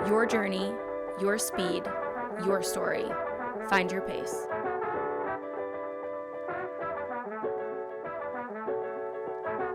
Your journey, your speed, your story. Find your pace.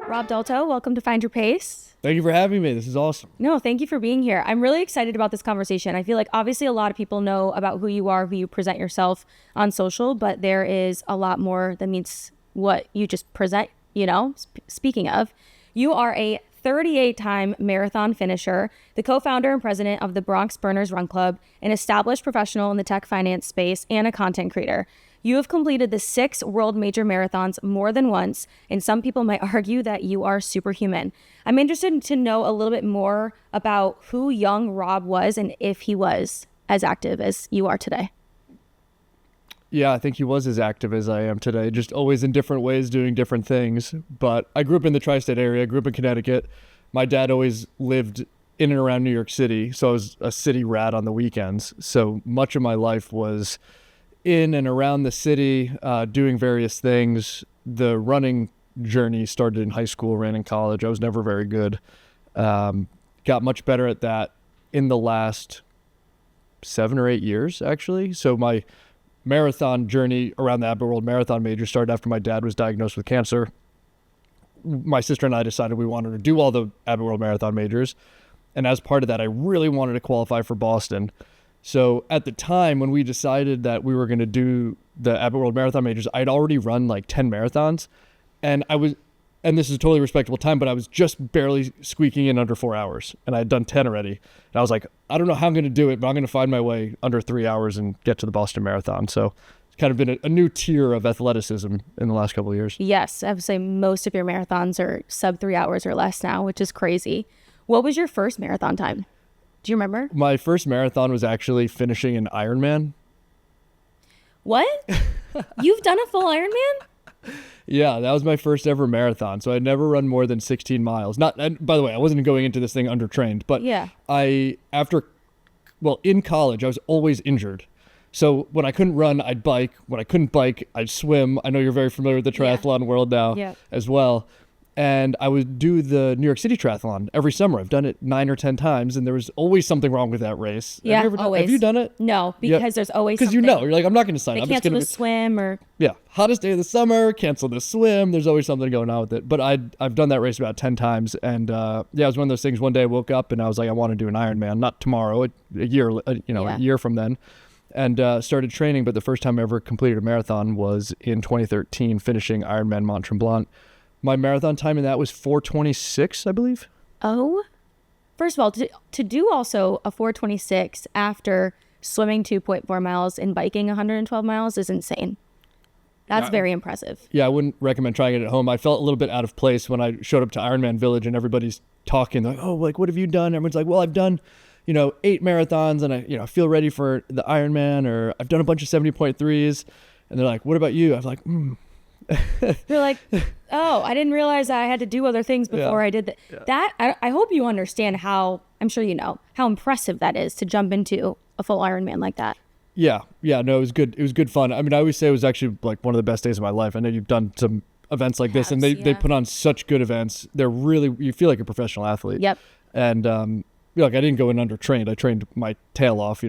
Rob Dalto, welcome to Find Your Pace. Thank you for having me. This is awesome. No, thank you for being here. I'm really excited about this conversation. I feel like obviously a lot of people know about who you are, who you present yourself on social, but there is a lot more that meets what you just present, you know? Speaking of, you are a 38-time marathon finisher, the co-founder and president of the Bronx Burners Run Club, an established professional in the tech finance space, and a content creator. You have completed the 6 world major marathons more than once, and some people might argue that you are superhuman. I'm interested to know a little bit more about who young Rob was and if he was as active as you are today. Yeah, I think he was as active as I am today, just always in different ways doing different things. But I grew up in the tri-state area, I grew up in Connecticut. My dad always lived in and around New York City, so I was a city rat on the weekends. So much of my life was in and around the city, doing various things. The running journey started in high school, ran in college. I was never very good. Got much better at that in the last 7 or 8 years, actually. So my marathon journey around the Abbott World Marathon Major started after my dad was diagnosed with cancer. My sister and I decided we wanted to do all the Abbott World Marathon Majors. And as part of that, I really wanted to qualify for Boston. So at the time when we decided that we were going to do the Abbott World Marathon Majors, I'd already run like 10 marathons, and this is a totally respectable time, but I was just barely squeaking in under 4 hours, and I had done 10 already. And I was like, I don't know how I'm going to do it, but I'm going to find my way under 3 hours and get to the Boston Marathon. So it's kind of been a new tier of athleticism in the last couple of years. Yes, I would say most of your marathons are sub 3 hours or less now, which is crazy. What was your first marathon time? Do you remember? My first marathon was actually finishing an Ironman. What? You've done a full Ironman? Yeah, that was my first ever marathon. So I'd never run more than 16 miles. And by the way, I wasn't going into this thing undertrained, but yeah. In college, I was always injured. So when I couldn't run, I'd bike. When I couldn't bike, I'd swim. I know you're very familiar with the triathlon world now as well. And I would do the New York City Triathlon every summer. I've done it 9 or 10 times, and there was always something wrong with that race. Yeah, always. Have you done it? No, because there's always something. Because you're like, I'm not going to sign up. They cancel the swim or... Yeah, hottest day of the summer, cancel the swim. There's always something going on with it. But I've done that race about 10 times, and it was one of those things. One day I woke up, and I was like, I want to do an Ironman. Not tomorrow, a year from then. And started training, but the first time I ever completed a marathon was in 2013, finishing Ironman Mont Tremblant. My marathon time in that was 4:26, I believe. Oh, first of all, to do also a 4:26 after swimming 2.4 miles and biking 112 miles is insane. That's very impressive. Yeah, I wouldn't recommend trying it at home. I felt a little bit out of place when I showed up to Ironman Village and everybody's talking like, oh, like, what have you done? Everyone's like, well, I've done, 8 marathons and I feel ready for the Ironman, or I've done a bunch of 70.3s. And they're like, what about you? I was like, They're like, oh, I didn't realize I had to do other things before I did that. Yeah. That I hope you understand how, I'm sure you know, how impressive that is to jump into a full Ironman like that. Yeah, no, it was good. It was good fun. I mean, I always say it was actually like one of the best days of my life. I know you've done some events like this, and they put on such good events. They're really, you feel like a professional athlete. Yep. And I didn't go in undertrained. I trained my tail off.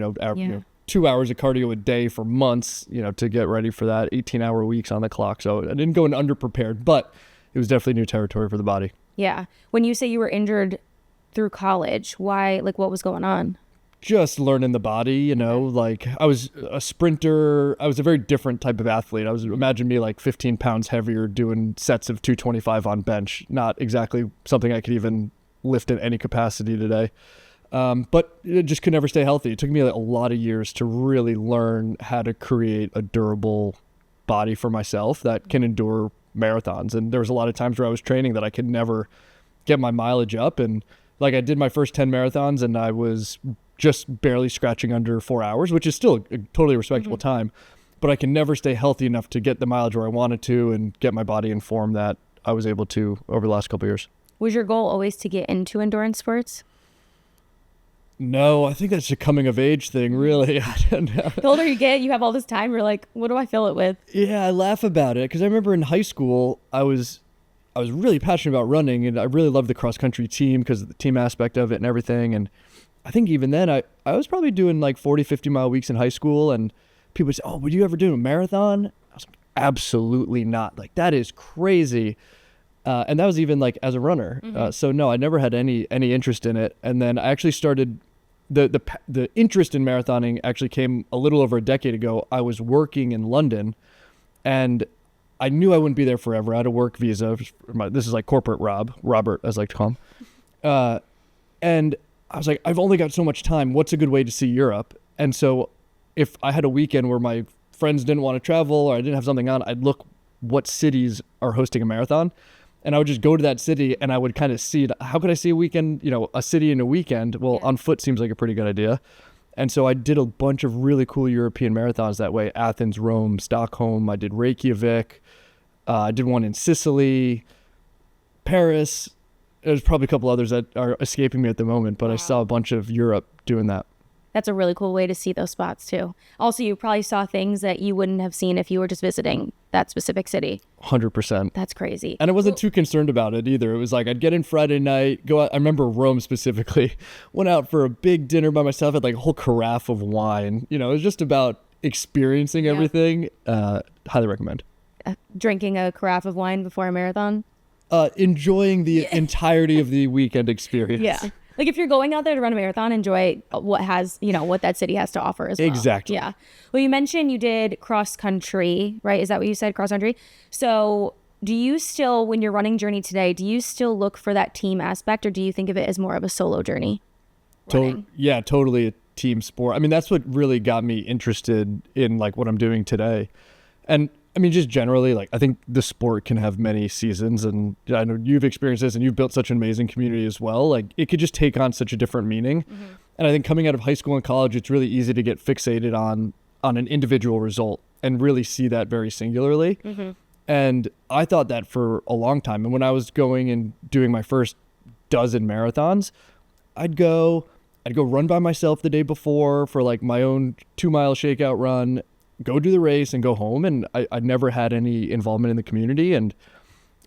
2 hours of cardio a day for months, to get ready for that, 18-hour weeks on the clock. So I didn't go in underprepared, but it was definitely new territory for the body. Yeah. When you say you were injured through college, why, like, what was going on? Just learning the body, like I was a sprinter. I was a very different type of athlete. Imagine me like 15 pounds heavier doing sets of 225 on bench. Not exactly something I could even lift in any capacity today. But it just could never stay healthy. It took me a lot of years to really learn how to create a durable body for myself that can endure marathons. And there was a lot of times where I was training that I could never get my mileage up. And like I did my first 10 marathons and I was just barely scratching under 4 hours, which is still a totally respectable time. But I can never stay healthy enough to get the mileage where I wanted to and get my body in form that I was able to over the last couple of years. Was your goal always to get into endurance sports? No, I think that's a coming of age thing, really. I don't know. The older you get, you have all this time, you're like, what do I fill it with? Yeah, I laugh about it because I remember in high school, I was really passionate about running, and I really loved the cross country team because of the team aspect of it and everything. And I think even then I was probably doing like 40, 50-mile weeks in high school, and people would say, oh, would you ever do a marathon? I was like, absolutely not. Like, that is crazy. And that was even like as a runner. So no, I never had any interest in it. And then I actually started the interest in marathoning actually came a little over a decade ago. I was working in London, and I knew I wouldn't be there forever. I had a work visa. This is like corporate Robert, as I like to call him. And I was like, I've only got so much time. What's a good way to see Europe? And so if I had a weekend where my friends didn't want to travel or I didn't have something on, I'd look what cities are hosting a marathon. And I would just go to that city and I would kind of see, how could I see a weekend, a city in a weekend? Well, on foot seems like a pretty good idea. And so I did a bunch of really cool European marathons that way. Athens, Rome, Stockholm. I did Reykjavik. I did one in Sicily, Paris. There's probably a couple others that are escaping me at the moment, but I saw a bunch of Europe doing that. That's a really cool way to see those spots too. Also, you probably saw things that you wouldn't have seen if you were just visiting that specific city. 100%. That's crazy. And I wasn't too concerned about it either. It was like I'd get in Friday night, go out. I remember Rome specifically, went out for a big dinner by myself, had like a whole carafe of wine. It was just about experiencing everything. Highly recommend. Drinking a carafe of wine before a marathon? Enjoying the entirety of the weekend experience. Yeah. Like if you're going out there to run a marathon, enjoy what that city has to offer as well. Exactly. Yeah. Well, you mentioned you did cross country, right? Is that what you said, cross country? So do you still, when you're running Journey today, do you still look for that team aspect, or do you think of it as more of a solo journey? Yeah, totally a team sport. I mean, that's what really got me interested in like what I'm doing today. And I mean, just generally, like, I think the sport can have many seasons, and I know you've experienced this and you've built such an amazing community as well. Like, it could just take on such a different meaning. And I think coming out of high school and college, it's really easy to get fixated on an individual result and really see that very singularly. And I thought that for a long time. And when I was going and doing my first dozen marathons, I'd go run by myself the day before for like my own 2-mile shakeout run, go do the race and go home. And I never had any involvement in the community. And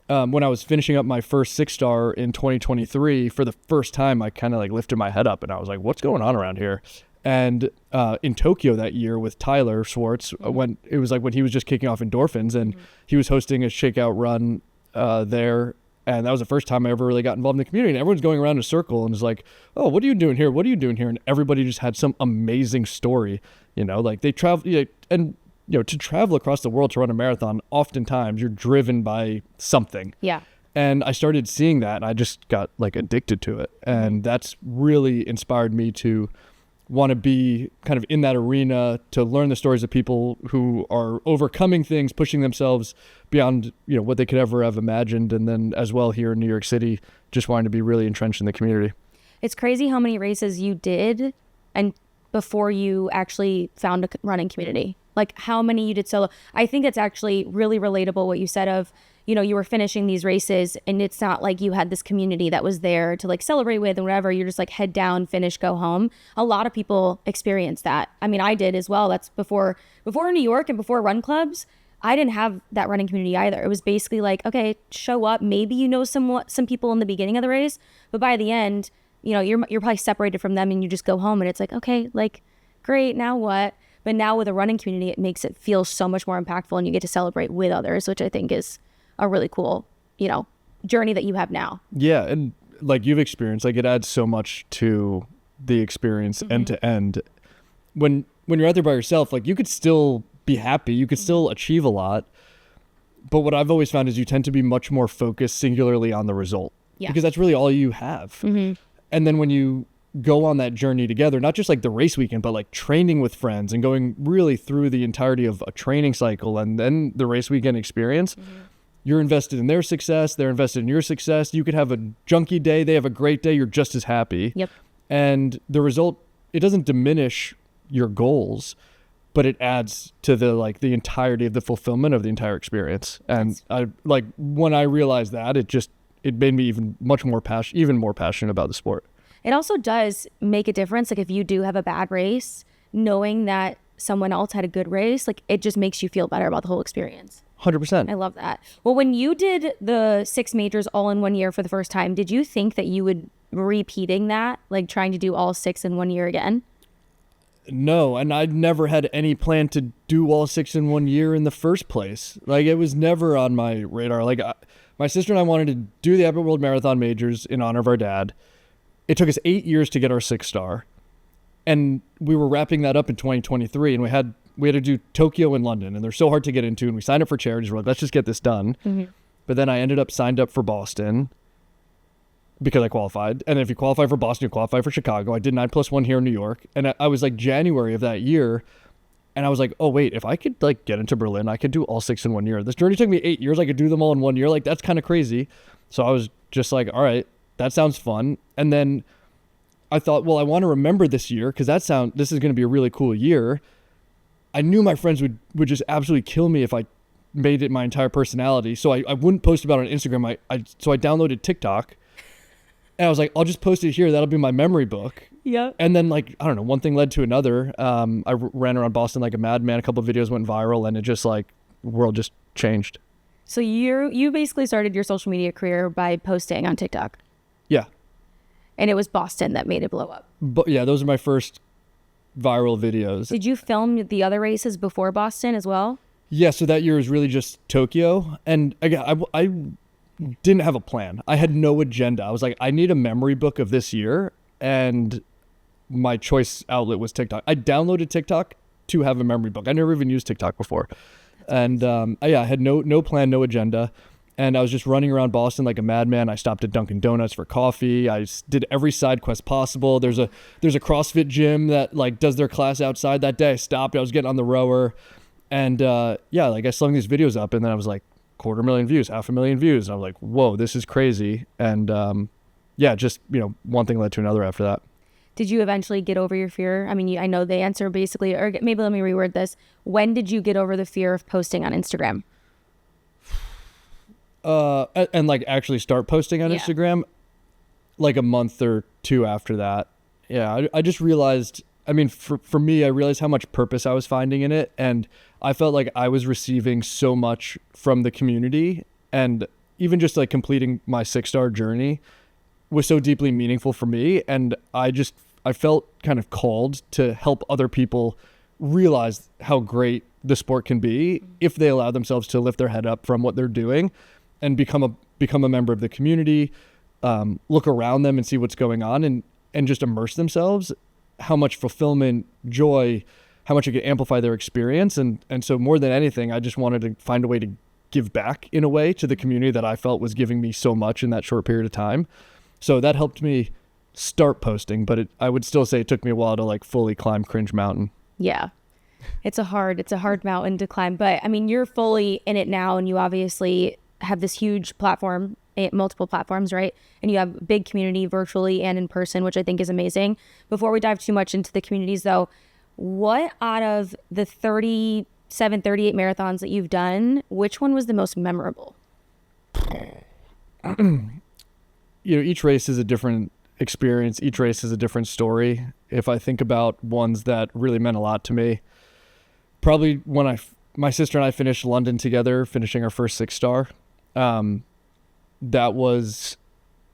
when I was finishing up my first 6-star in 2023, for the first time, I kind of like lifted my head up and I was like, what's going on around here? And in Tokyo that year with Tyler Schwartz, when it was like when he was just kicking off endorphins, and he was hosting a shakeout run there. And that was the first time I ever really got involved in the community. And everyone's going around in a circle and is like, oh, what are you doing here? What are you doing here? And everybody just had some amazing story, like they travel, and to travel across the world to run a marathon, oftentimes you're driven by something. Yeah. And I started seeing that and I just got like addicted to it. And that's really inspired me to want to be kind of in that arena, to learn the stories of people who are overcoming things, pushing themselves beyond, what they could ever have imagined. And then as well here in New York City, just wanting to be really entrenched in the community. It's crazy how many races you did and before you actually found a running community, like how many you did solo. I think it's actually really relatable what you said of, you were finishing these races and it's not like you had this community that was there to like celebrate with and whatever. You're just like head down, finish, go home. A lot of people experience that. I mean, I did as well. That's before New York and before run clubs. I didn't have that running community either. It was basically like, okay, show up. Maybe some people in the beginning of the race, but by the end, you're probably separated from them and you just go home and it's like, okay, like great, now what? But now with a running community, it makes it feel so much more impactful and you get to celebrate with others, which I think is a really cool, journey that you have now. Yeah. And like you've experienced, like it adds so much to the experience end to end. When you're out there by yourself, like you could still be happy, you could still achieve a lot. But what I've always found is you tend to be much more focused singularly on the result, because that's really all you have. And then when you go on that journey together, not just like the race weekend, but like training with friends and going really through the entirety of a training cycle and then the race weekend experience, you're invested in their success. They're invested in your success. You could have a junky day. They have a great day. You're just as happy. Yep. And the result, it doesn't diminish your goals, but it adds to the entirety of the fulfillment of the entire experience. And when I realized that, it made me even more passionate about the sport. It also does make a difference. Like if you do have a bad race, knowing that someone else had a good race, like it just makes you feel better about the whole experience. 100%. I love that. Well, when you did the 6 majors all in one year for the first time, did you think that you would repeating that, like trying to do all 6 in 1 year again? No, and I'd never had any plan to do all 6 in 1 year in the first place. Like, it was never on my radar. Like, my sister and I wanted to do the Epic World Marathon Majors in honor of our dad. It took us 8 years to get our 6-star. And we were wrapping that up in 2023, and we had to do Tokyo and London, and they're so hard to get into, and we signed up for charities. We're like, let's just get this done. Mm-hmm. But then I ended up signed up for Boston because I qualified. And if you qualify for Boston, you qualify for Chicago. I did 9+1 here in New York. And I was like January of that year. And I was like, oh, wait, if I could like get into Berlin, I could do all 6 in 1 year. This journey took me 8 years. I could do them all in 1 year. Like, that's kind of crazy. So I was just like, all right, that sounds fun. And then I thought, well, I want to remember this year because this is going to be a really cool year. I knew my friends would just absolutely kill me if I made it my entire personality. So I wouldn't post about it on Instagram. So I downloaded TikTok. And I was like, I'll just post it here. That'll be my memory book. Yep. And then, like, I don't know, one thing led to another. I ran around Boston like a madman. A couple of videos went viral, and it just, like, the world just changed. So you basically started your social media career by posting on TikTok. Yeah. And it was Boston that made it blow up. But yeah, those are my first viral videos. Did you film the other races before Boston as well? Yeah, so that year was really just Tokyo. And again, I didn't have a plan. I had no agenda. I was like, I need a memory book of this year, and my choice outlet was TikTok. I downloaded TikTok to have a memory book. I never even used TikTok before. And I had no plan, no agenda. And I was just running around Boston like a madman. I stopped at Dunkin' Donuts for coffee. I did every side quest possible. There's a CrossFit gym that like does their class outside. That day I stopped. I was getting on the rower. And like I slung these videos up, and then I was like, 250,000 views, 500,000 views. And I was like, whoa, this is crazy. And just, one thing led to another after that. Did you eventually get over your fear? I mean, I know the answer basically, or maybe let me reword this. When did you get over the fear of posting on Instagram? And like actually start posting on Instagram like a month or two after that. Yeah, I just realized, I mean, for me, I realized how much purpose I was finding in it. And I felt like I was receiving so much from the community, and even just like completing my 6-star journey was so deeply meaningful for me. And I felt kind of called to help other people realize how great the sport can be if they allow themselves to lift their head up from what they're doing and become a member of the community, look around them and see what's going on, and just immerse themselves, how much fulfillment, joy, how much it could amplify their experience. And so more than anything, I just wanted to find a way to give back in a way to the community that I felt was giving me so much in that short period of time. So that helped me start posting, but I would still say it took me a while to like fully climb Cringe Mountain. Yeah. It's a hard mountain to climb, but I mean, you're fully in it now, and you obviously have this huge platform, multiple platforms, right? And you have a big community virtually and in person, which I think is amazing. Before we dive too much into the communities though, what out of the 37, 38 marathons that you've done, which one was the most memorable? Each race is a different experience. Each race is a different story. If I think about ones that really meant a lot to me, probably when my sister and I finished London together, finishing our first 6-star. That was,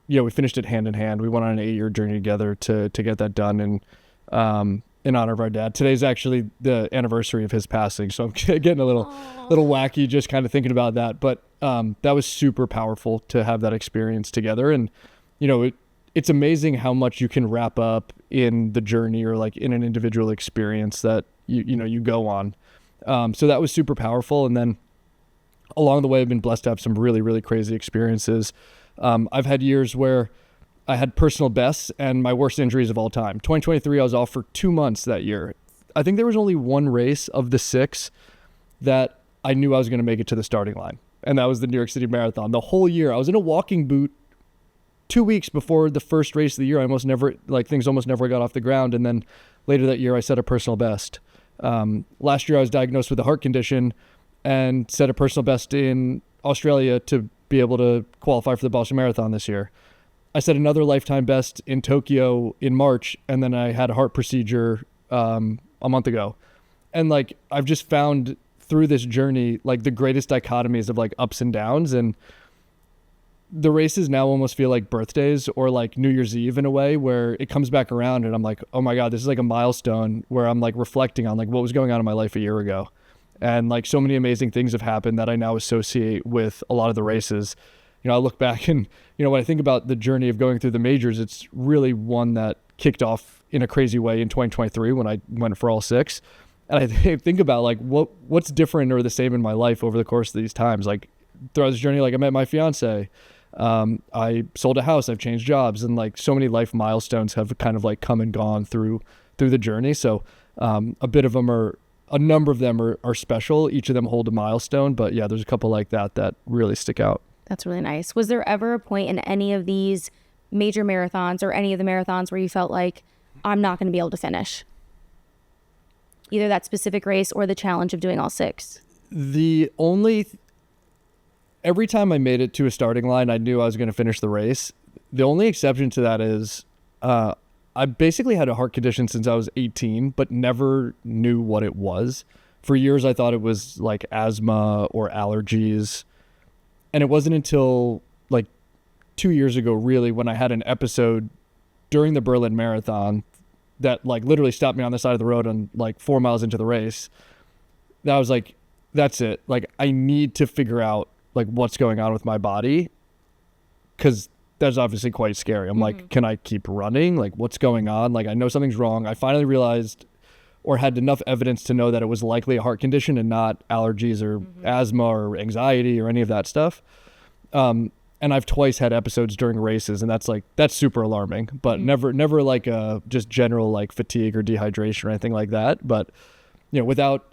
we finished it hand in hand. We went on an 8-year journey together to get that done. And, in honor of our dad. Today's actually the anniversary of his passing, so I'm getting a little wacky just kind of thinking about that. But that was super powerful to have that experience together. And it's amazing how much you can wrap up in the journey or like in an individual experience that you go on. So that was super powerful. And then along the way, I've been blessed to have some really, really crazy experiences. I've had years where I had personal bests and my worst injuries of all time. 2023, I was off for 2 months that year. I think there was only one race of the 6 that I knew I was going to make it to the starting line. And that was the New York City Marathon. The whole year, I was in a walking boot 2 weeks before the first race of the year. Things almost never got off the ground. And then later that year, I set a personal best. Last year, I was diagnosed with a heart condition and set a personal best in Australia to be able to qualify for the Boston Marathon this year. I set another lifetime best in Tokyo in March, and then I had a heart procedure a month ago. And like I've just found through this journey like the greatest dichotomies of like ups and downs, and the races now almost feel like birthdays or like New Year's Eve in a way, where it comes back around and I'm like, oh my God, this is like a milestone where I'm like reflecting on like what was going on in my life a year ago. And like so many amazing things have happened that I now associate with a lot of the races. You know, I look back and, you know, when I think about the journey of going through the majors, it's really one that kicked off in a crazy way in 2023 when I went for all 6. And I think about like what's different or the same in my life over the course of these times. Like throughout this journey, like I met my fiance, I sold a house, I've changed jobs, and like so many life milestones have kind of like come and gone through the journey. So a number of them are special. Each of them hold a milestone, but yeah, there's a couple like that really stick out. That's really nice. Was there ever a point in any of these major marathons or any of the marathons where you felt like, I'm not going to be able to finish? Either that specific race or the challenge of doing all 6? Every time I made it to a starting line, I knew I was going to finish the race. The only exception to that is I basically had a heart condition since I was 18, but never knew what it was. For years, I thought it was like asthma or allergies. And it wasn't until like 2 years ago, really, when I had an episode during the Berlin Marathon that like literally stopped me on the side of the road and like 4 miles into the race, that I was like, that's it. Like, I need to figure out like what's going on with my body, because that's obviously quite scary. I'm like, can I keep running? Like, what's going on? Like, I know something's wrong. I finally realized or had enough evidence to know that it was likely a heart condition and not allergies or asthma or anxiety or any of that stuff. And I've twice had episodes during races, and that's super alarming, but never like just general like fatigue or dehydration or anything like that. But, you know, without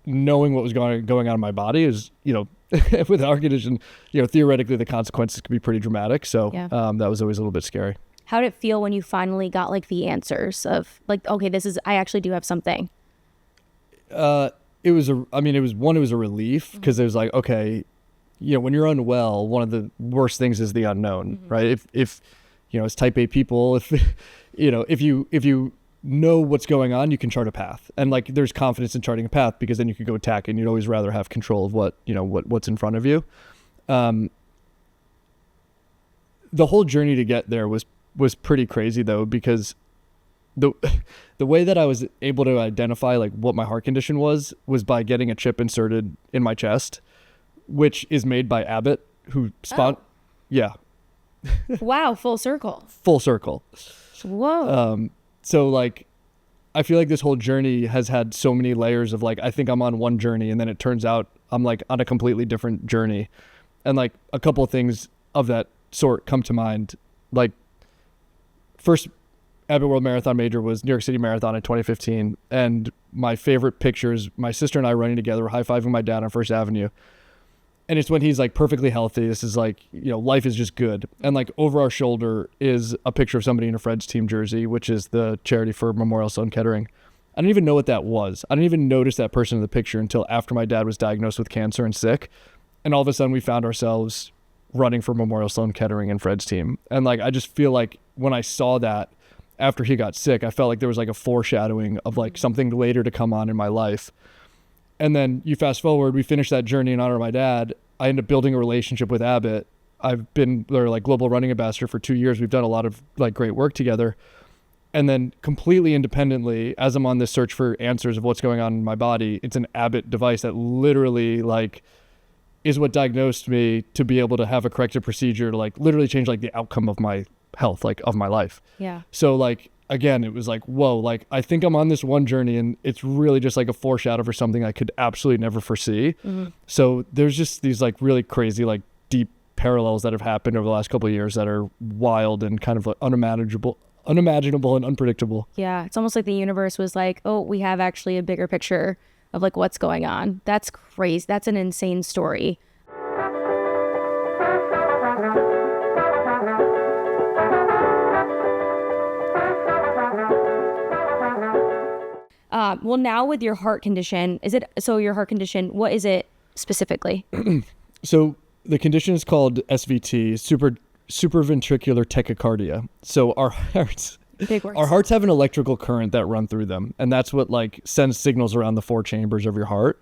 knowing what was going on in my body is, you know, with a heart condition, you know, theoretically the consequences could be pretty dramatic. So that was always a little bit scary. How did it feel when you finally got like the answers of like, okay, I actually do have something? It was a relief, because it was like, okay, you know, when you're unwell, one of the worst things is the unknown, right? If you know, as type A people, if you know what's going on, you can chart a path, and like there's confidence in charting a path, because then you could go attack, and you'd always rather have control of what's in front of you. The whole journey to get there was pretty crazy though, because the way that I was able to identify like what my heart condition was by getting a chip inserted in my chest, which is made by Abbott, who yeah. Wow, full circle. Whoa. So like, I feel like this whole journey has had so many layers of like, I think I'm on one journey, and then it turns out I'm like on a completely different journey. And like a couple of things of that sort come to mind. Like, first Abbott World Marathon major was New York City Marathon in 2015. And my favorite pictures, my sister and I running together, high-fiving my dad on First Avenue. And it's when he's like perfectly healthy. This is like, you know, life is just good. And like over our shoulder is a picture of somebody in a Fred's team jersey, which is the charity for Memorial Sloan Kettering. I didn't even know what that was. I didn't even notice that person in the picture until after my dad was diagnosed with cancer and sick. And all of a sudden we found ourselves running for Memorial Sloan Kettering and Fred's team. And like, I just feel like when I saw that after he got sick, I felt like there was like a foreshadowing of like something later to come on in my life. And then you fast forward, we finished that journey in honor of my dad. I ended up building a relationship with Abbott. I've been their like global running ambassador for 2 years. We've done a lot of like great work together. And then completely independently, as I'm on this search for answers of what's going on in my body, it's an Abbott device that literally like is what diagnosed me to be able to have a corrective procedure to like literally change like the outcome of my health, like of my life. Yeah. So like, again, it was like, whoa, like I think I'm on this one journey, and it's really just like a foreshadow for something I could absolutely never foresee. So there's just these like really crazy, like deep parallels that have happened over the last couple of years that are wild and kind of like unimaginable and unpredictable. Yeah. It's almost like the universe was like, oh, we have actually a bigger picture of like what's going on. That's crazy. That's an insane story. Well, now with your heart condition, your heart condition, what is it specifically? So the condition is called SVT, supraventricular tachycardia. So our hearts have an electrical current that run through them. And that's what like sends signals around the 4 chambers of your heart.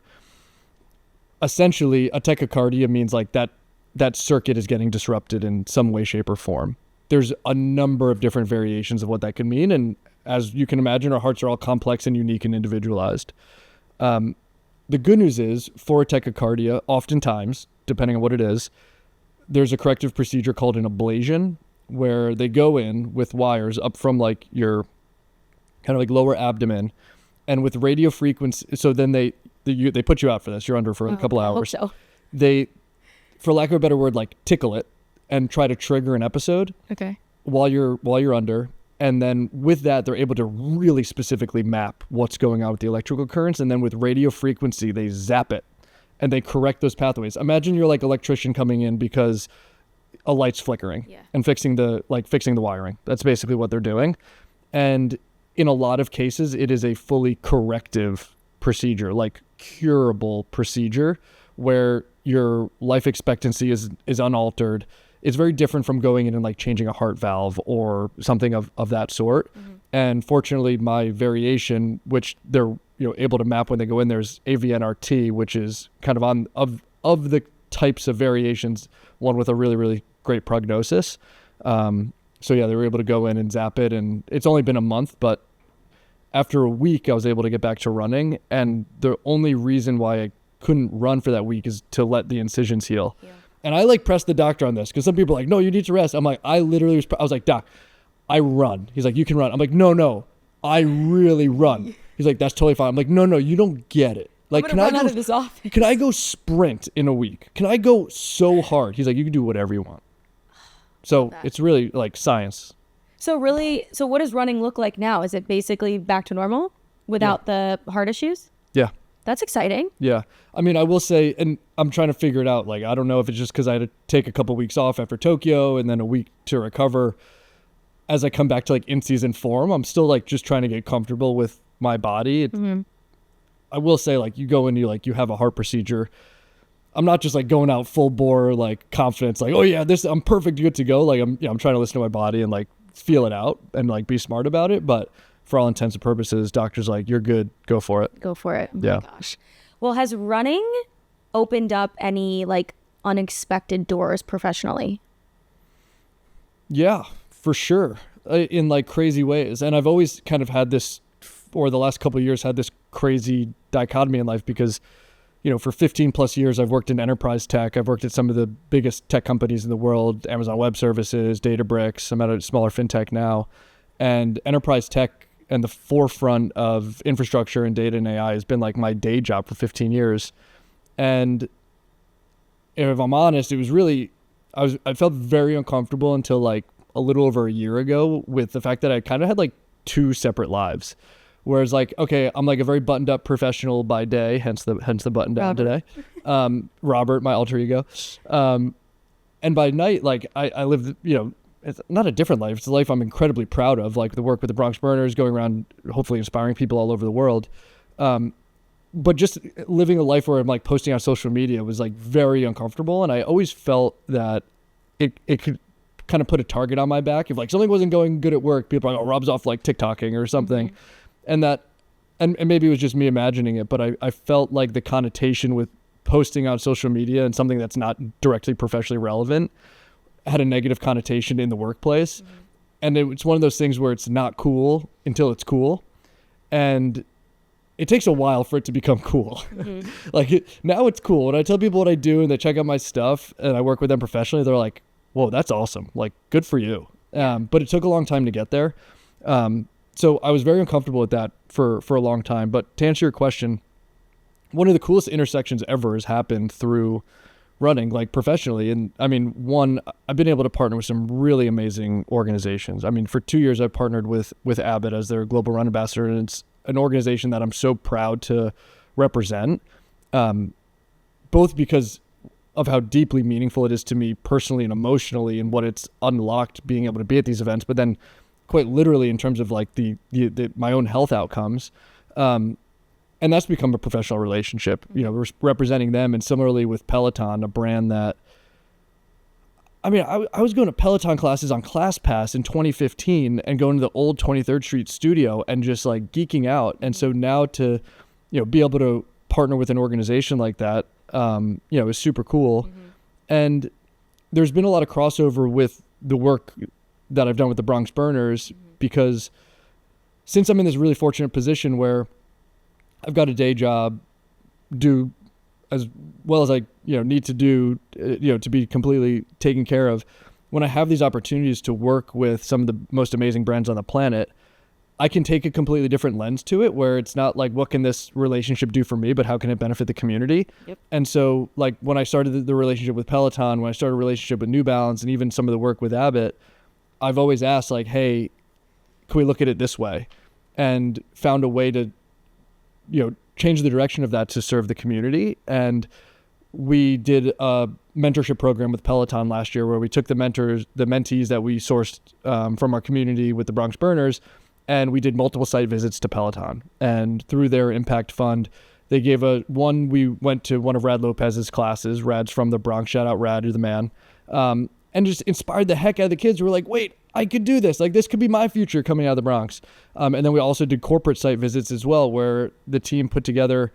Essentially, a tachycardia means like that that circuit is getting disrupted in some way, shape, or form. There's a number of different variations of what that can mean. And as you can imagine, our hearts are all complex and unique and individualized. The good news is for tachycardia, oftentimes, depending on what it is, there's a corrective procedure called an ablation where they go in with wires up from like your kind of like lower abdomen and with radio frequency. So then they put you out for this. You're under for a couple hours. I hope so. They, for lack of a better word, like tickle it and try to trigger an episode while you're under. And then with that, they're able to really specifically map what's going on with the electrical currents. And then with radio frequency, they zap it and they correct those pathways. Imagine you're like electrician coming in because a light's flickering and fixing the wiring. That's basically what they're doing. And in a lot of cases, it is a fully corrective procedure, like curable procedure where your life expectancy is unaltered. It's very different from going in and like changing a heart valve or something of that sort. And fortunately, my variation, which they're able to map when they go in, there's AVNRT, which is kind of of the types of variations, one with a really, really great prognosis. So yeah, they were able to go in and zap it, and it's only been a month, but after a week, I was able to get back to running. And the only reason why I couldn't run for that week is to let the incisions heal. And I like pressed the doctor on this because some people are like, no, you need to rest. I'm like, I was like, doc, I run. He's like, you can run. I'm like, no, I really run. He's like, that's totally fine. I'm like, no, you don't get it. Like, can I go out of this office? Can I go sprint in a week? Can I go so hard? He's like, you can do whatever you want. So it's really like science. So what does running look like now? Is it basically back to normal without the heart issues? Yeah. That's exciting. Yeah. I mean, I will say, and I'm trying to figure it out. Like, I don't know if it's just because I had to take a couple weeks off after Tokyo and then a week to recover. As I come back to like in-season form, I'm still like just trying to get comfortable with my body. I will say, like, you go in, you have a heart procedure. I'm not just like going out full bore, like confidence, like, oh yeah, I'm perfect, good to go. Like I'm trying to listen to my body and like feel it out and like be smart about it. But for all intents and purposes, doctor's like, you're good, go for it. Go for it. Oh yeah. My gosh. Well, has running opened up any like unexpected doors professionally? Yeah, for sure. In like crazy ways. And I've always kind of had this, or the last couple of years had this crazy dichotomy in life because, for 15 plus years, I've worked in enterprise tech. I've worked at some of the biggest tech companies in the world, Amazon Web Services, Databricks. I'm at a smaller fintech now. And enterprise tech and the forefront of infrastructure and data and AI has been like my day job for 15 years. And if I'm honest, it was really, I felt very uncomfortable until like a little over a year ago with the fact that I kind of had like two separate lives. Whereas like, okay, I'm like a very buttoned up professional by day, hence the button down today. Robert, my alter ego. And by night, like I live, it's not a different life. It's a life I'm incredibly proud of, like the work with the Bronx Burners, going around, hopefully inspiring people all over the world. But just living a life where I'm like posting on social media was like very uncomfortable. And I always felt that it could kind of put a target on my back. If like something wasn't going good at work, people are like, oh, Rob's off like TikToking or something. And that, and maybe it was just me imagining it, but I felt like the connotation with posting on social media and something that's not directly professionally relevant had a negative connotation in the workplace. And it's one of those things where it's not cool until it's cool. And it takes a while for it to become cool. Now it's cool. When I tell people what I do and they check out my stuff and I work with them professionally, they're like, whoa, that's awesome. Like, good for you. But it took a long time to get there. So I was very uncomfortable with that for a long time. But to answer your question, one of the coolest intersections ever has happened through running, like professionally. And I mean, one, I've been able to partner with some really amazing organizations. I mean, for 2 years, I've partnered with Abbott as their global run ambassador. And it's an organization that I'm so proud to represent, both because of how deeply meaningful it is to me personally and emotionally and what it's unlocked being able to be at these events, but then quite literally in terms of like the my own health outcomes. And that's become a professional relationship, representing them. And similarly with Peloton, a brand that, I mean, I was going to Peloton classes on ClassPass in 2015 and going to the old 23rd Street studio and just like geeking out. And so now to, be able to partner with an organization like that, is super cool. And there's been a lot of crossover with the work that I've done with the Bronx Burners, because since I'm in this really fortunate position where I've got a day job, do as well as I need to do to be completely taken care of, when I have these opportunities to work with some of the most amazing brands on the planet, I can take a completely different lens to it, where it's not like, what can this relationship do for me, but how can it benefit the community? Yep. And so, like, when I started the relationship with Peloton, when I started a relationship with New Balance, and even some of the work with Abbott, I've always asked, like, hey, can we look at it this way? And found a way to, change the direction of that to serve the community. And we did a mentorship program with Peloton last year, where we took the mentees that we sourced from our community with the Bronx Burners, and we did multiple site visits to Peloton. And through their impact fund, they gave we went to one of Rad Lopez's classes. Rad's from the Bronx. Shout out Rad, you're the man. And just inspired the heck out of the kids who were like, wait, I could do this. Like, this could be my future coming out of the Bronx. And then we also did corporate site visits as well, where the team put together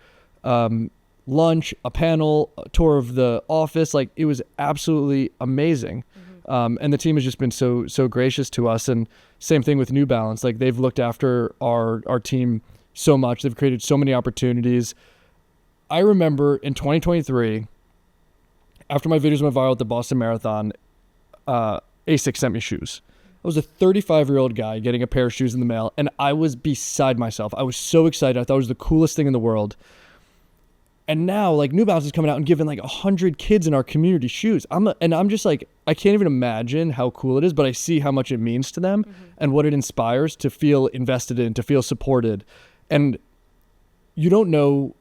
lunch, a panel, a tour of the office. Like, it was absolutely amazing. And the team has just been so gracious to us. And same thing with New Balance. Like, they've looked after our team so much. They've created so many opportunities. I remember in 2023, after my videos went viral at the Boston Marathon, ASICS sent me shoes. I was a 35-year-old guy getting a pair of shoes in the mail, and I was beside myself. I was so excited. I thought it was the coolest thing in the world. And now, like, New Balance is coming out and giving like 100 kids in our community shoes. I'm just like, I can't even imagine how cool it is, but I see how much it means to them and what it inspires to feel invested in, to feel supported. And you don't know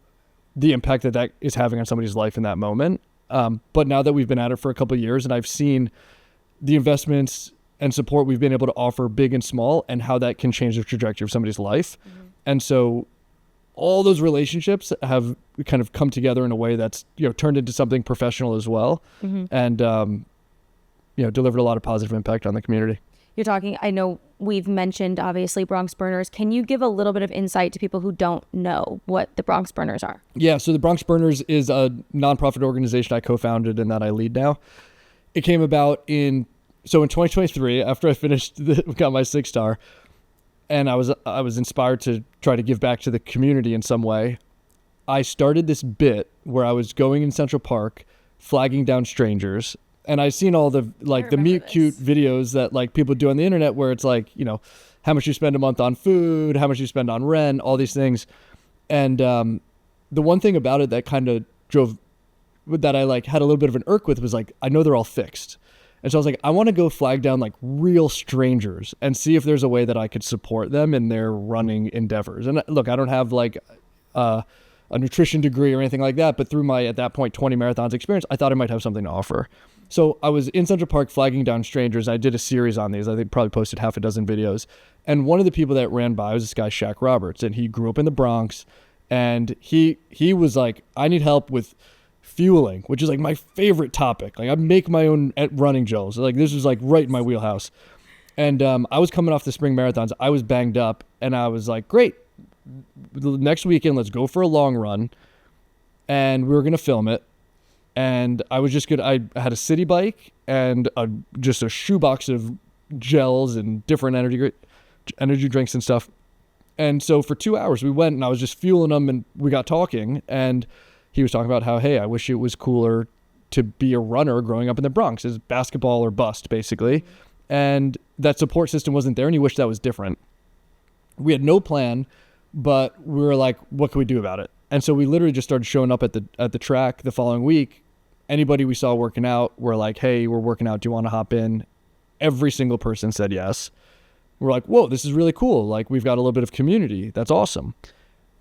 the impact that is having on somebody's life in that moment. But now that we've been at it for a couple of years, and I've seen the investments and support we've been able to offer, big and small, and how that can change the trajectory of somebody's life. And so all those relationships have kind of come together in a way that's, turned into something professional as well. And, delivered a lot of positive impact on the community. You're talking, I know we've mentioned, obviously, Bronx Burners. Can you give a little bit of insight to people who don't know what the Bronx Burners are? Yeah, so the Bronx Burners is a nonprofit organization I co-founded and that I lead now. It came about in 2023, after I got my 6-star, and I was inspired to try to give back to the community in some way. I started this bit where I was going in Central Park, flagging down strangers, and I've seen all the meet cute videos that like people do on the internet, where it's like, how much you spend a month on food, how much you spend on rent, all these things. And the one thing about it that kind of that I like had a little bit of an irk with was like, I know they're all fixed. And so I was like, I want to go flag down like real strangers and see if there's a way that I could support them in their running endeavors. And look, I don't have like a nutrition degree or anything like that, but through my, at that point, 20 marathons experience, I thought I might have something to offer. So I was in Central Park flagging down strangers. I did a series on these. I think probably posted half a dozen videos. And one of the people that ran by was this guy, Shaq Roberts, and he grew up in the Bronx. And he was like, I need help with fueling, which is like my favorite topic. Like, I make my own running gels. Like, this was like right in my wheelhouse. And I was coming off the spring marathons. I was banged up, and I was like, great, next weekend, let's go for a long run. And we were going to film it. And I was just I had a city bike and just a shoebox of gels and different energy drinks and stuff. And so for 2 hours we went, and I was just fueling them, and we got talking, and he was talking about how, hey, I wish it was cooler to be a runner growing up in the Bronx. It's basketball or bust, basically. And that support system wasn't there, and he wished that was different. We had no plan, but we were like, what can we do about it? And so we literally just started showing up at the track the following week. Anybody we saw working out, we're like, hey, we're working out. Do you want to hop in? Every single person said yes. We're like, whoa, this is really cool. Like, we've got a little bit of community. That's awesome.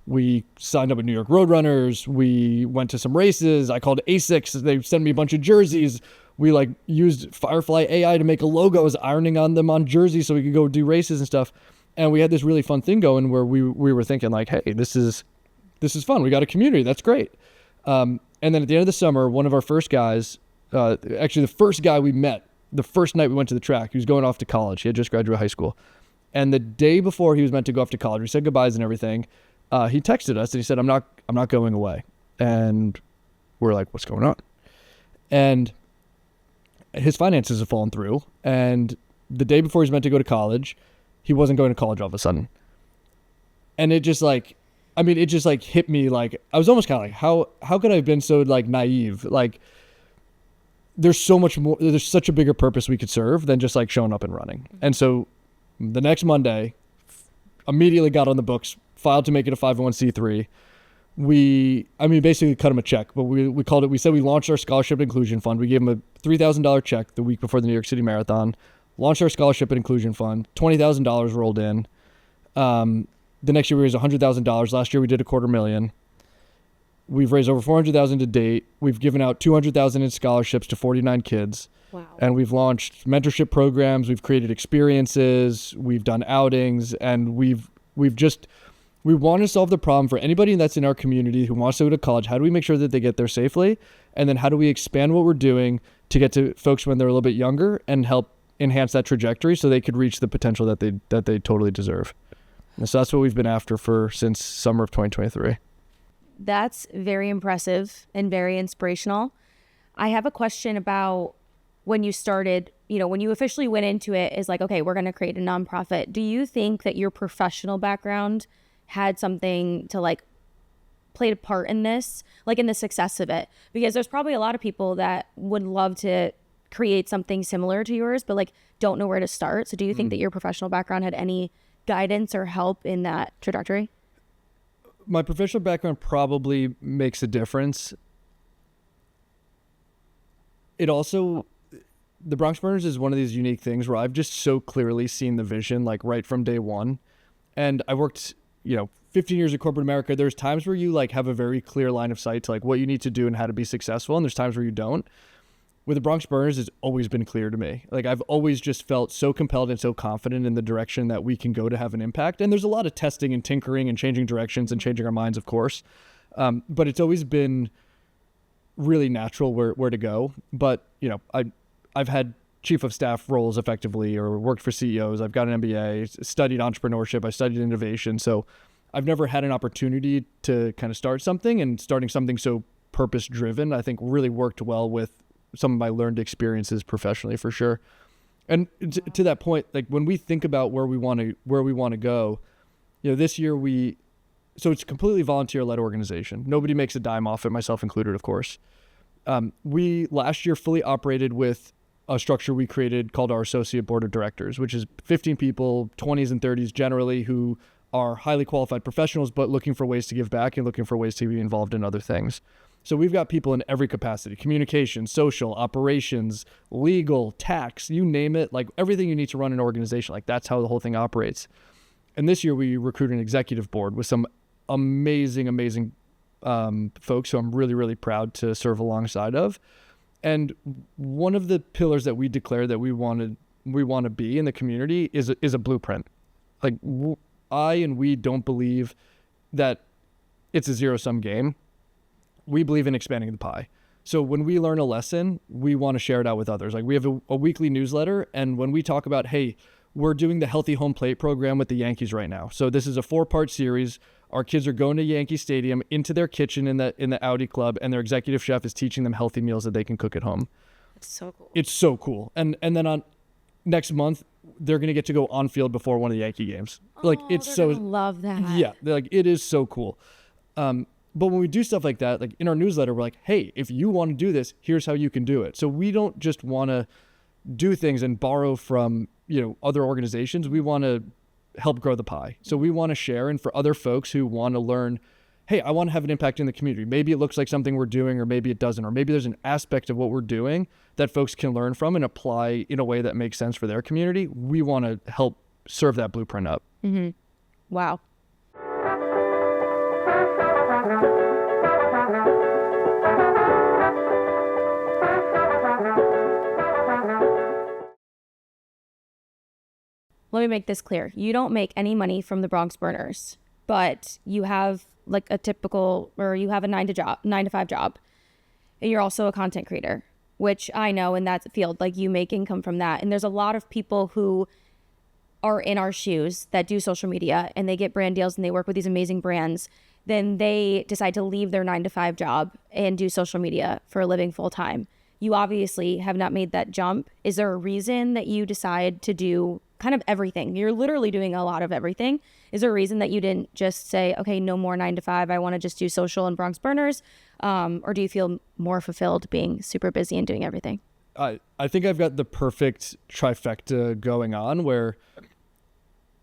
We signed up with New York Roadrunners. We went to some races. I called ASICS. They sent me a bunch of jerseys. We like used Firefly AI to make a logo. I was ironing on them on jerseys so we could go do races and stuff. And we had this really fun thing going where we were thinking like, hey, this is fun. We got a community. That's great. And then at the end of the summer, one of our first guys, actually the first guy we met, the first night we went to the track, he was going off to college. He had just graduated high school. And the day before he was meant to go off to college, we said goodbyes and everything. He texted us and he said, I'm not going away. And we're like, what's going on? And his finances have fallen through. And the day before he's meant to go to college, he wasn't going to college all of a sudden. And it just like, it just like hit me. Like, I was almost kind of like, how could I have been so like naive? Like, there's so much more, there's such a bigger purpose we could serve than just like showing up and running. And so the next Monday, immediately got on the books, filed to make it a 501c3. We basically cut him a check, but we called it, we said we launched our scholarship and inclusion fund. We gave him a $3,000 check the week before the New York City Marathon, launched our scholarship and inclusion fund, $20,000 rolled in. The next year we raised $100,000. Last year we did $250,000. We've raised over $400,000 to date. We've given out $200,000 in scholarships to 49 kids. Wow. And we've launched mentorship programs. We've created experiences. We've done outings, and we want to solve the problem for anybody that's in our community who wants to go to college. How do we make sure that they get there safely? And then how do we expand what we're doing to get to folks when they're a little bit younger and help enhance that trajectory so they could reach the potential that they totally deserve? And so that's what we've been after since summer of 2023. That's very impressive and very inspirational. I have a question about when you started, when you officially went into it is like, okay, we're going to create a nonprofit. Do you think that your professional background had something to like played a part in this, like in the success of it? Because there's probably a lot of people that would love to create something similar to yours, but like don't know where to start. So do you think that your professional background had any guidance or help in that trajectory? My professional background probably makes a difference. It also, the Bronx Burners is one of these unique things where I've just so clearly seen the vision, like right from day one. And I worked, 15 years in corporate America. There's times where you like have a very clear line of sight to like what you need to do and how to be successful. And there's times where you don't. With the Bronx Burners, it's always been clear to me. Like, I've always just felt so compelled and so confident in the direction that we can go to have an impact. And there's a lot of testing and tinkering and changing directions and changing our minds, of course. But it's always been really natural where to go. But, I've had chief of staff roles effectively, or worked for CEOs. I've got an MBA, studied entrepreneurship. I studied innovation. So I've never had an opportunity to kind of start something, and starting something so purpose driven, I think really worked well with some of my learned experiences professionally, for sure. And to that point, like when we think about where we want to go, this year so it's a completely volunteer led organization. Nobody makes a dime off it, myself included, of course. We last year fully operated with a structure we created called our associate board of directors, which is 15 people, 20s and 30s generally, who are highly qualified professionals, but looking for ways to give back and looking for ways to be involved in other things. So we've got people in every capacity: communication, social, operations, legal, tax, you name it, like everything you need to run an organization. Like, that's how the whole thing operates. And this year we recruited an executive board with some amazing folks who I'm really, really proud to serve alongside of. And one of the pillars that we declared that we want to be in the community is a blueprint. Like, we don't believe that it's a zero-sum game. We believe in expanding the pie. So when we learn a lesson, we want to share it out with others. Like, we have a weekly newsletter, and when we talk about, hey, we're doing the Healthy Home Plate program with the Yankees right now. So this is a 4-part series. Our kids are going to Yankee Stadium, into their kitchen in the Audi Club, and their executive chef is teaching them healthy meals that they can cook at home. It's so cool. It's so cool. And then on next month, they're going to get to go on field before one of the Yankee games. Like, it's so love that. Yeah, like it is so cool. But when we do stuff like that, like in our newsletter, we're like, hey, if you want to do this, here's how you can do it. So we don't just want to do things and borrow from, other organizations. We want to help grow the pie. So we want to share. And for other folks who want to learn, hey, I want to have an impact in the community. Maybe it looks like something we're doing, or maybe it doesn't, or maybe there's an aspect of what we're doing that folks can learn from and apply in a way that makes sense for their community. We want to help serve that blueprint up. Mm-hmm. Wow. Let me make this clear. You don't make any money from the Bronx Burners, but you have like a typical, or you have a 9 to 5 job, and you're also a content creator, which I know in that field, like you make income from that. And there's a lot of people who are in our shoes that do social media, and they get brand deals and they work with these amazing brands. Then they decide to leave their 9 to 5 job and do social media for a living full time. you obviously have not made that jump. Is there a reason that you decide to do kind of everything? You're literally doing a lot of everything. Is there a reason that you didn't just say, okay, no more 9 to 5, I want to just do social and Bronx Burners? Or do you feel more fulfilled being super busy and doing everything? I think I've got the perfect trifecta going on, where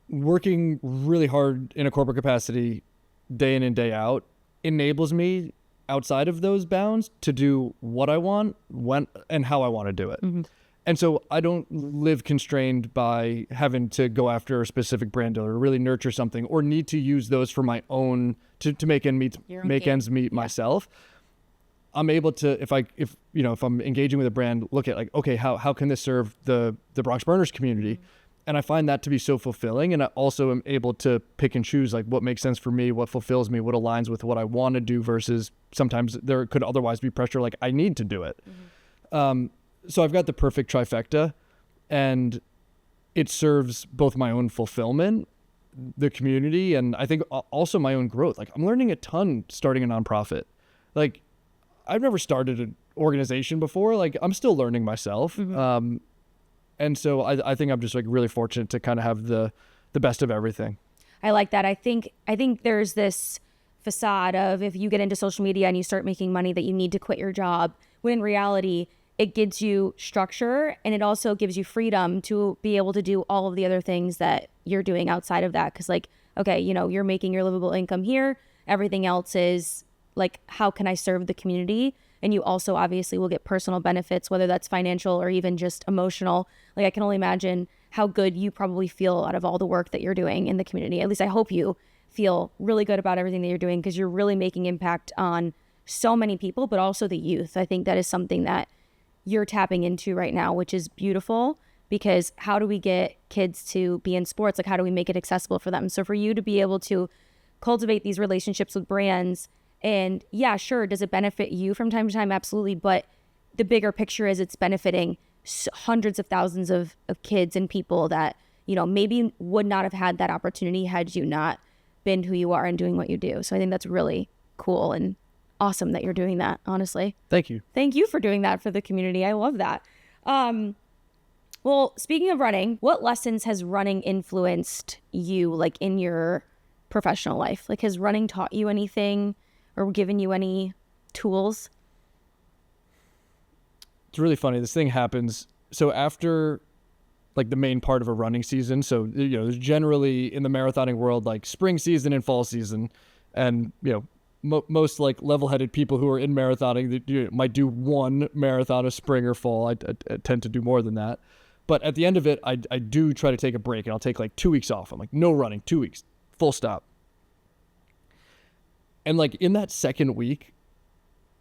working really hard in a corporate capacity day in and day out enables me, outside of those bounds, to do what I want, when and how I want to do it. Mm-hmm. And so I don't live constrained by having to go after a specific brand deal or really nurture something, or need to use those for my own to make ends meet myself. I'm able to, if I'm engaging with a brand, look at like, okay, how can this serve the Bronx Burners community? Mm-hmm. And I find that to be so fulfilling. And I also am able to pick and choose like what makes sense for me, what fulfills me, what aligns with what I want to do, versus sometimes there could otherwise be pressure like I need to do it. Mm-hmm. So I've got the perfect trifecta, and it serves both my own fulfillment, the community, and I think also my own growth. Like I'm learning a ton starting a nonprofit. Like I've never started an organization before. Like I'm still learning myself. Mm-hmm. And so I think I'm just like really fortunate to kind of have the best of everything. I like that. I think there's this facade of, if you get into social media and you start making money, that you need to quit your job, when in reality, it gives you structure, and it also gives you freedom to be able to do all of the other things that you're doing outside of that. Because like, okay, you're making your livable income here. Everything else is like, how can I serve the community? And you also obviously will get personal benefits, whether that's financial or even just emotional. Like I can only imagine how good you probably feel out of all the work that you're doing in the community. At least I hope you feel really good about everything that you're doing, because you're really making impact on so many people, but also the youth. I think that is something that you're tapping into right now, which is beautiful, because how do we get kids to be in sports? Like how do we make it accessible for them? So for you to be able to cultivate these relationships with brands, and yeah, sure, does it benefit you from time to time? Absolutely. But the bigger picture is it's benefiting hundreds of thousands of kids and people that, maybe would not have had that opportunity had you not been who you are and doing what you do. So I think that's really cool and awesome that you're doing that, honestly. Thank you. Thank you for doing that for the community. I love that. Well, speaking of running, what lessons has running influenced you, like in your professional life? Like has running taught you anything or given you any tools? It's really funny. This thing happens. So after like the main part of a running season, so, there's generally in the marathoning world, like spring season and fall season, and, most like level-headed people who are in marathoning that might do one marathon of spring or fall. I tend to do more than that. But at the end of it, I do try to take a break, and I'll take like 2 weeks off. I'm like, no running, 2 weeks, full stop. And like in that second week,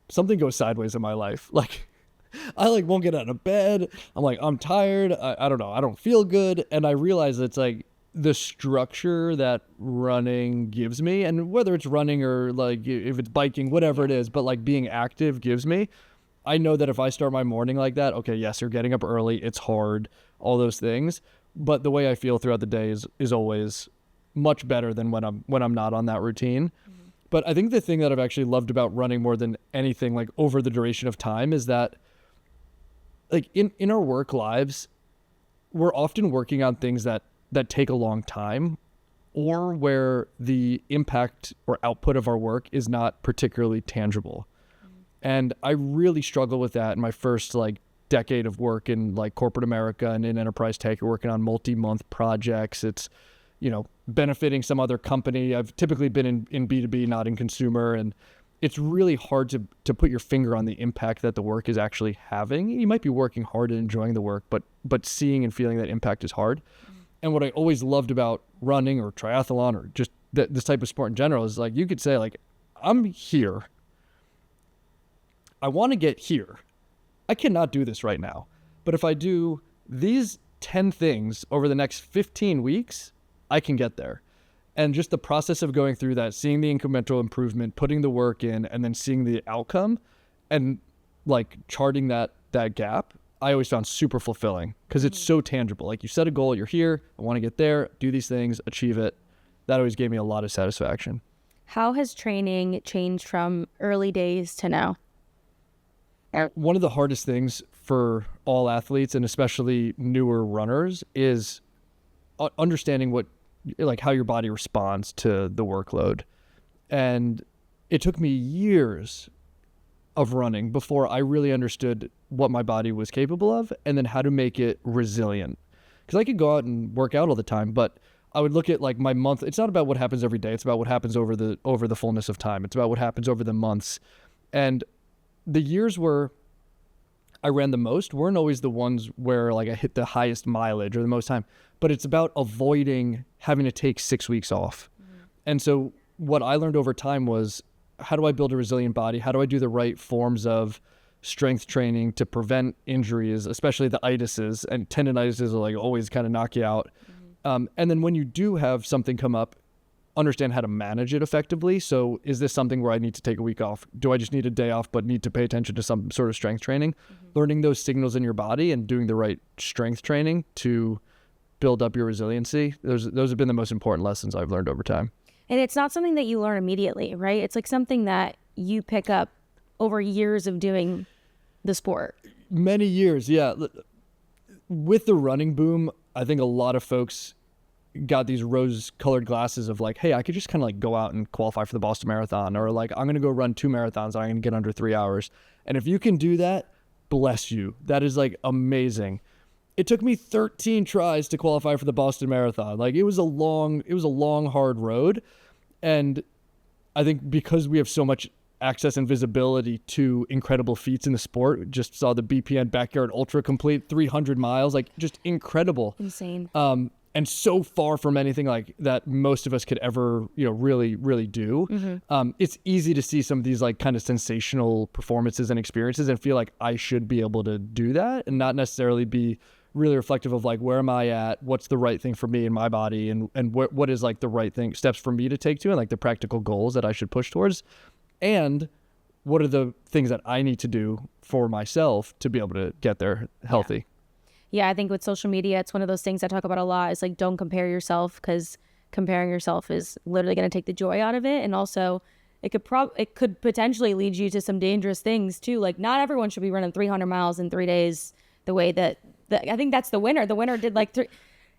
something goes sideways in my life. Like I like won't get out of bed. I'm like, I'm tired. I don't know. I don't feel good. And I realize it's like the structure that running gives me, and whether it's running or like if it's biking, whatever it is, but like being active gives me, I know that if I start my morning like that, okay, yes, you're getting up early, it's hard, all those things, but the way I feel throughout the day is always much better than when I'm not on that routine. Mm-hmm. But I think the thing that I've actually loved about running more than anything, like over the duration of time, is that like in our work lives, we're often working on things that take a long time, or where the impact or output of our work is not particularly tangible. Mm-hmm. And I really struggle with that in my first like decade of work in like corporate America and in enterprise tech. You're working on multi-month projects. It's, benefiting some other company. I've typically been in B2B, not in consumer. And it's really hard to put your finger on the impact that the work is actually having. You might be working hard and enjoying the work, but seeing and feeling that impact is hard. Mm-hmm. And what I always loved about running or triathlon or just this type of sport in general is like, you could say like, I'm here. I want to get here. I cannot do this right now. But if I do these 10 things over the next 15 weeks, I can get there. And just the process of going through that, seeing the incremental improvement, putting the work in, and then seeing the outcome and like charting that gap, I always found super fulfilling because it's so tangible. Like you set a goal, you're here, I want to get there, do these things, achieve it. That always gave me a lot of satisfaction. How has training changed from early days to now? One of the hardest things for all athletes and especially newer runners is understanding how your body responds to the workload. And it took me years of running before I really understood what my body was capable of and then how to make it resilient. Because I could go out and work out all the time, but I would look at like my month. It's not about what happens every day. It's about what happens over the fullness of time. It's about what happens over the months. And the years where I ran the most weren't always the ones where like I hit the highest mileage or the most time, but it's about avoiding having to take 6 weeks off. And so what I learned over time was, how do I build a resilient body? How do I do the right forms of strength training to prevent injuries, especially the itises, and tendinitises will like always kind of knock you out. And then when you do have something come up, understand how to manage it effectively. So is this something where I need to take a week off? Do I just need a day off but need to pay attention to some sort of strength training? Learning those signals in your body and doing the right strength training to build up your resiliency. Those have been the most important lessons I've learned over time. And it's not something that you learn immediately, right? It's like something that you pick up over years of doing the sport. Many years, yeah. With the running boom, I think a lot of folks got these rose-colored glasses of like, hey, I could just kind of like go out and qualify for the Boston Marathon, or like, I'm going to go run 2 marathons and I'm going to get under 3 hours. And if you can do that, bless you. That is like amazing. It took me 13 tries to qualify for the Boston Marathon. Like it was a long, hard road. And I think because we have so much access and visibility to incredible feats in the sport, just saw the BPN Backyard Ultra complete 300 miles, like just incredible. Insane. And so far from anything like that most of us could ever, really, really do. It's easy to see some of these like kind of sensational performances and experiences and feel like I should be able to do that and not necessarily be really reflective of like, where am I at? What's the right thing for me and my body? And what is like the right thing, steps for me to take to, and like the practical goals that I should push towards. And what are the things that I need to do for myself to be able to get there healthy? Yeah, I think with social media, it's one of those things I talk about a lot. It's like, don't compare yourself, because comparing yourself is literally going to take the joy out of it. And also it could potentially lead you to some dangerous things too. Like not everyone should be running 300 miles in 3 days the way that I think that's the winner. The winner did like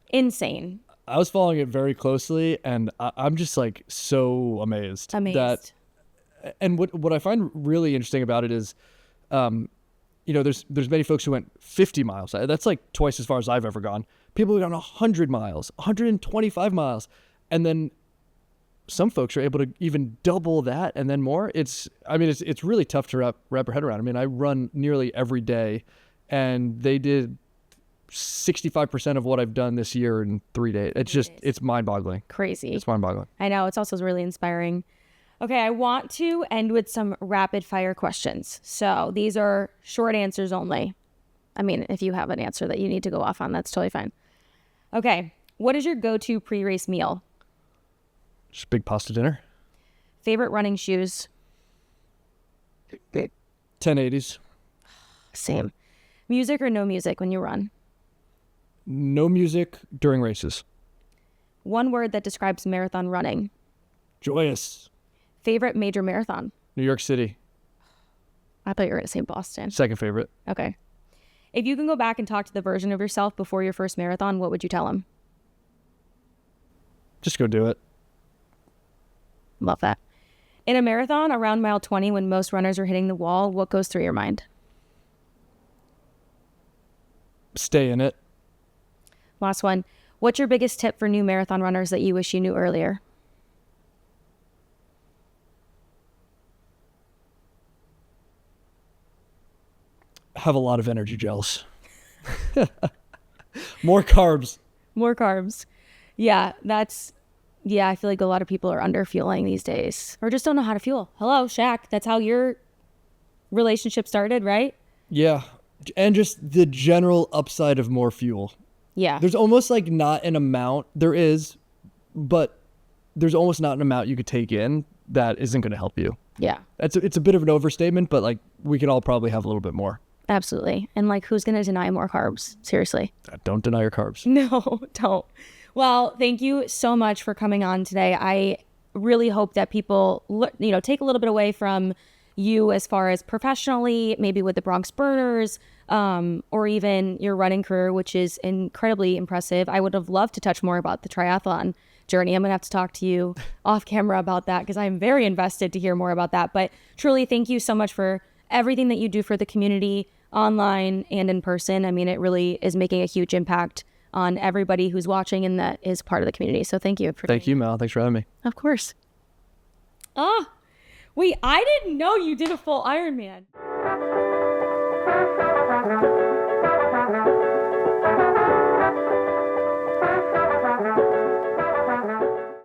insane. I was following it very closely and I'm just like so amazed. That, and what I find really interesting about it is, there's many folks who went 50 miles. That's like twice as far as I've ever gone. People who gone 100 miles, 125 miles. And then some folks are able to even double that and then more. It's really tough to wrap your head around. I mean, I run nearly every day and they did 65% of what I've done this year in 3 days. It's mind-boggling. Crazy. It's mind-boggling. I know. It's also really inspiring. Okay, I want to end with some rapid fire questions. So these are short answers only. I mean, if you have an answer that you need to go off on, that's totally fine. Okay, what is your go-to pre-race meal? Just big pasta dinner. Favorite running shoes? 1080s. Same. Music or no music when you run? No music during races. One word that describes marathon running? Joyous. Favorite major marathon? New York City. I thought you were going to say Boston. Second favorite. Okay. If you can go back and talk to the version of yourself before your first marathon, what would you tell him? Just go do it. Love that. In a marathon, around mile 20, when most runners are hitting the wall, what goes through your mind? Stay in it. Last one. What's your biggest tip for new marathon runners that you wish you knew earlier? Have a lot of energy gels. More carbs. More carbs. Yeah, I feel like a lot of people are under fueling these days or just don't know how to fuel. Hello, Shaq. That's how your relationship started, right? Yeah. And just the general upside of more fuel. Yeah. There's almost like not an amount. There is, but there's almost not an amount you could take in that isn't going to help you. Yeah. It's a bit of an overstatement, but like we can all probably have a little bit more. Absolutely. And like, who's going to deny more carbs? Seriously. Don't deny your carbs. No, don't. Well, thank you so much for coming on today. I really hope that people, take a little bit away from you as far as professionally, maybe with the Bronx Burners, or even your running career, which is incredibly impressive. I would have loved to touch more about the triathlon journey. I'm going to have to talk to you off camera about that because I'm very invested to hear more about that. But truly, thank you so much for everything that you do for the community online and in person. I mean, it really is making a huge impact on everybody who's watching and that is part of the community. So thank you. Thank you, Mal. Thanks for having me. Of course. Wait, I didn't know you did a full Ironman.